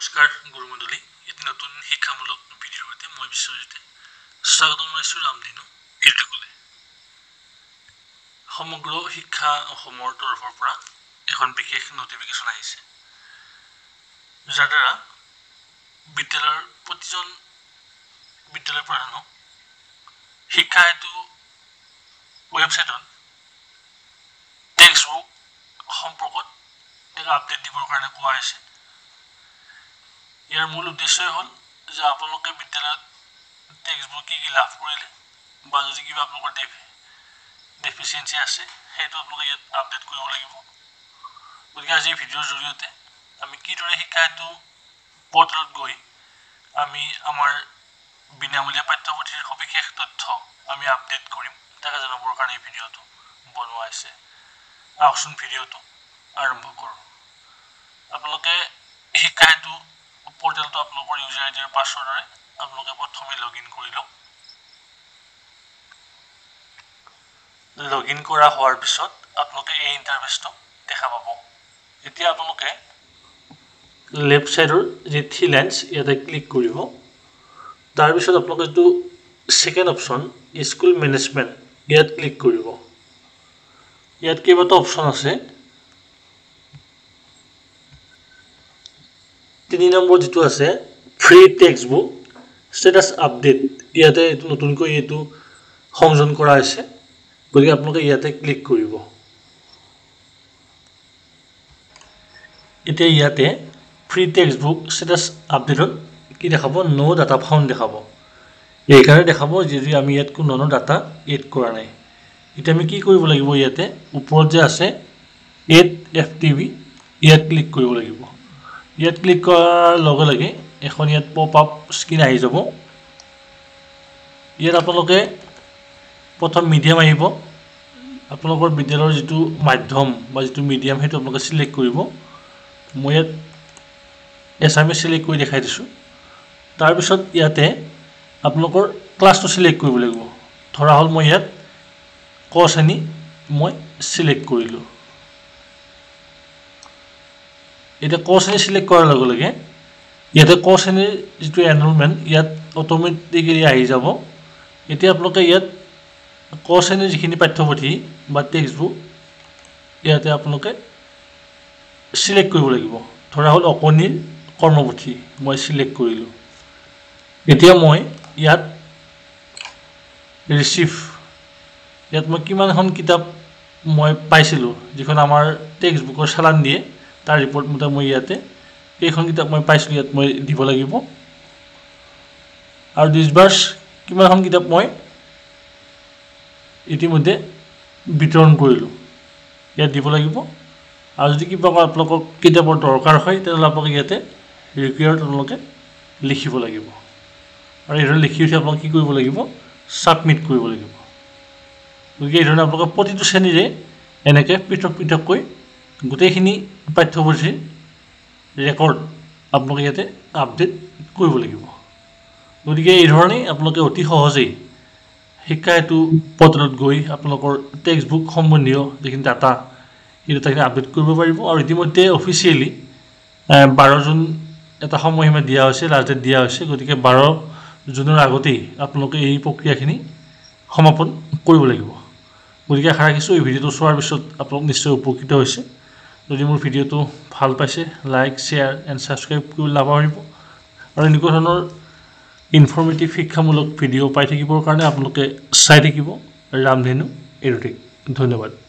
নমস্কাৰ গুৰুমণ্ডলী এটি নতুন শিক্ষামূলক ভিডিঅ'ৰ সৈতে মই বিশ্বজিতে স্বাগতম জনাইছোঁ ৰামধেনু এডুকেলে সমগ্ৰ শিক্ষা অসমৰ তৰফৰ পৰা এখন বিশেষ নটিফিকেশ্যন আহিছে যাৰ দ্বাৰা বিদ্যালয়ৰ প্ৰতিজন বিদ্যালয় প্ৰধানক শিক্ষা হেতু ৱেবছাইটত টেক্সট বুক সম্পৰ্কত এটা আপডেট দিবৰ কাৰণে কোৱা হৈছে ইয়াৰ মূল উদ্দেশ্যই হ'ল যে আপোনালোকে বিদ্যালয়ত টেক্সট বুক কি লাভ কৰিলে বা যদি কিবা আপোনালোকৰ ডেফিচিয়েঞ্চি আছে সেইটো আপোনালোকে ইয়াত আপডেট কৰিব লাগিব গতিকে আজি এই ভিডিঅ'ৰ জৰিয়তে আমি কিদৰে শিক্ষা হেতু পৰ্টেলত গৈ আমি আমাৰ বিনামূলীয়া পাঠ্যপুথিৰ সবিশেষ তথ্য আমি আপডেট কৰিম তাকে জনাবৰ কাৰণে এই ভিডিঅ'টো বনোৱা হৈছে আহকচোন ভিডিঅ'টো আৰম্ভ কৰোঁ আপোনালোকে শিক্ষা হেতু পৰ্টেলটো আপোনালোকৰ ইউজাৰ আইডি আৰু পাছৱৰ্ডৰে আপোনালোকে প্ৰথমে লগইন কৰি লওক লগইন কৰা হোৱাৰ পিছত আপোনালোকে এই ইণ্টাৰফেচটো দেখা পাব এতিয়া আপোনালোকে লেফ্ট সাইডৰ যে থ্ৰী লাইনছ ইয়াতে ক্লিক কৰিব তাৰ পিছত আপোনালোকে এইটো সেকেন্ড অপচন স্কুল মেনেজমেন্ট ইয়াত ক্লিক কৰিব ইয়াত কেইবাটা অপচন আছে 3 নম্বৰ যেটো আছে free text book status update ইয়াতে এইটো নতুনকৈ এইটো সংযোজন কৰা হৈছে গতিকে আপোনালোকে ইয়াতে ক্লিক কৰিব এতিয়া ইয়াতে ফ্ৰী টেক্সট বুক স্ট্যাটাস আপডেটত কি দেখাব নো ডাটা ফাউন্ড দেখাব এইকাৰণে দেখাব যদি আমি ইয়াত কোনো ডাটা এড কৰা নাই এটা আমি কি কৰিব লাগিব ইয়াতে ওপৰত যে আছে এড এফটিভি ইয়াত ক্লিক কৰিব লাগিব ইয়াত ক্লিক কৰাৰ লগে লগে এখন ইয়াত পপ আপ স্ক্ৰীন আহি যাব ইয়াত আপোনালোকে প্ৰথম মিডিয়াম আহিব আপোনালোকৰ বিদ্যালয়ৰ যেটো মাধ্যম বা যেটো মিডিয়াম হেতু আপোনালোকে সিলেক্ট কৰিব মই ইয়াত এছামিছ সিলেক্ট কৰি দেখাই দিছো তাৰ পিছত ইয়াতে আপোনালোকৰ ক্লাছটো সিলেক্ট কৰিব লাগিব ধৰা হল মই ইয়াত ক শ্ৰেণী মই সিলেক্ট কৰিলো এটা ক শ্ৰেণী সিলেক্ট কৰাৰ লগে লগে ইয়াতে ক শ্ৰেণীৰ যেটো এনৰোলমেন্ট ইয়াত অটোমেটিক্যালি আহি যাব এতিয়া আপোনালোকে ইয়াত ক শ্ৰেণীৰ যিখিনি পাঠ্যপুথি বা টেক্সট বুক ইয়াতে আপোনালোকে সিলেক্ট কৰিব লাগিব ধৰা হল অকনিৰ কৰ্মপুথি মই সিলেক্ট কৰিলো এতিয়া মই ইয়াত ৰিসিভ ইয়াত মই কিমানখন কিতাপ মই পাইছিলো যিখন আমাৰ টেক্সট বুকৰ চালান দিয়ে তাৰ ৰিপৰ্ট মতে মই ইয়াতে এইখন কিতাপ মই পাইছিলো ইয়াত মই দিব লাগিব আৰু ডিসবাৰ্স কিমানখন কিতাপ মই ইতিমধ্যে বিতৰণ কৰিলো ইয়াত দিব লাগিব আৰু যদি কিবা আপোনালোকক কিতাপৰ দৰকাৰ হয় তেতিয়াহ'লে আপোনালোকে ইয়াতে ৰিকুৱাৰ্ড আপোনালোকে লিখিব লাগিব আৰু এইটো লিখি উঠি আপোনালোকে কি কৰিব লাগিব সাবমিট কৰিব লাগিব গতিকে এই ধৰণে আপোনালোকে প্ৰতিটো শ্ৰেণীৰে এনেকৈ পৃথক পৃথককৈ গোটেইখিনি পাঠ্যপুথিৰ ৰেকৰ্ড আপোনালোকে ইয়াতে আপডেট কৰিব লাগিব গতিকে এই ধৰণে আপোনালোকে অতি সহজেই শিক্ষা হেতু পৰ্টেলত গৈ আপোনালোকৰ টেক্সট বুক সম্বন্ধীয় যিখিনি ডাটা এই ডাটাখিনি আপডেট কৰিব পাৰিব আৰু ইতিমধ্যে অফিচিয়েলি 12 জুন এটা সময়সীমা দিয়া হৈছে লাষ্ট ডেট দিয়া হৈছে গতিকে 12 জুনৰ আগতেই আপোনালোকে এই প্ৰক্ৰিয়াখিনি সমাপন কৰিব লাগিব গতিকে আশা ৰাখিছোঁ এই ভিডিঅ'টো চোৱাৰ পিছত আপোনালোক নিশ্চয় উপকৃত হৈছে যদি মোৰ ভিডিঅ'টো ভাল পাইছে লাইক শেয়াৰ এণ্ড সাবস্ক্ৰাইব কৰি নাপাহৰিব আৰু এনেকুৱা ধৰণৰ ইনফৰমেটিভ শিক্ষামূলক ভিডিঅ' পাই থাকিবৰ কাৰণে আপোনালোকে চাই থাকিব ৰামধেনু এডুটেক ধন্যবাদ